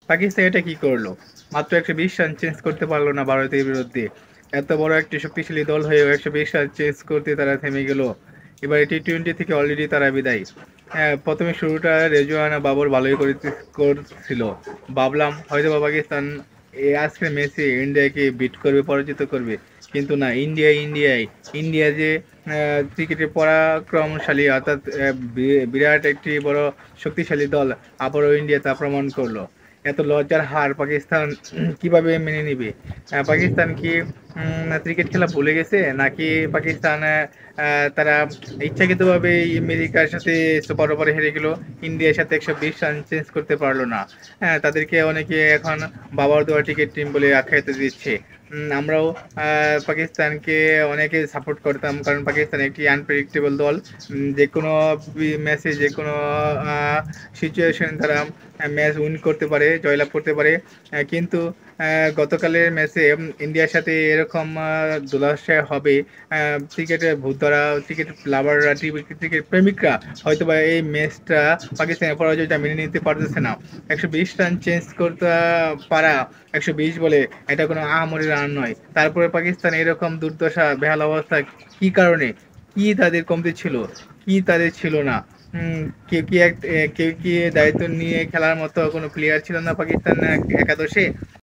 পাকিস্তান এটা কি করলো? মাত্র 120 রান চেঞ্জ করতে পারলো না ভারতের বিরুদ্ধে। এত বড় একটি শক্তিশালী দল হয়েও 120 রান চেঞ্জ করতে তারা থেমে গেল। এবার টি-20 থেকে অলরেডি তারা বিদায়। হ্যাঁ, প্রথমে শুরুটা রেজওয়ানা বাবর ভালোই করছিল। ভাবলাম হয়তোবা পাকিস্তান আজকের ম্যাচে ইন্ডিয়াকে বিট করবে, পরাজিত করবে। কিন্তু না, ইন্ডিয়া যে ক্রিকেটের পরাক্রমশালী, অর্থাৎ বিরাট একটি বড় শক্তিশালী দল, আবারও ইন্ডিয়া তা প্রমাণ করলো। এত লজ্জার হার পাকিস্তান কিভাবে মেনে নিবে? পাকিস্তান কি ক্রিকেট খেলা ভুলে গেছে, নাকি পাকিস্তান তারা ইচ্ছাকৃতভাবে আমেরিকার সাথে সুপার ওভারে হেরে গেল, ইন্ডিয়ার সাথে 120 রান চেঞ্জ করতে পারলো না? হ্যাঁ, তাদেরকে অনেকে এখন বাবার দেওয়া টিকিট টিম বলে আখ্যায়িত দিচ্ছে। আমরাও পাকিস্তানকে অনেকে সাপোর্ট করতাম, কারণ পাকিস্তান একটি আনপ্রেডিক্টেবল দল। যে কোনো ম্যাচে, যে কোনো সিচুয়েশন তারা ম্যাচ উইন করতে পারে, জয়লাভ করতে পারে। কিন্তু গতকালের ম্যাচে ইন্ডিয়ার সাথে এরকম ধুলাশা হবে, ক্রিকেটের ভূতরা, ক্রিকেট লাভাররা, ক্রিকেট প্রেমিকরা হয়তোবা এই ম্যাচটা, পাকিস্তানের পরাজয়টা মেনে নিতে পারতেছে না। 120 রান চেঞ্জ করতে পারা, 120 বলে, এটা কোনো আহামরি রান নয়। তারপরে পাকিস্তান এরকম দুর্দশা, বেহাল অবস্থা কি কারণে? কি তাদের কমতি ছিল, কি তাদের ছিল না? কেউ কি দায়িত্ব নিয়ে খেলার মতো কোনো প্লেয়ার ছিল না পাকিস্তান একাদশে?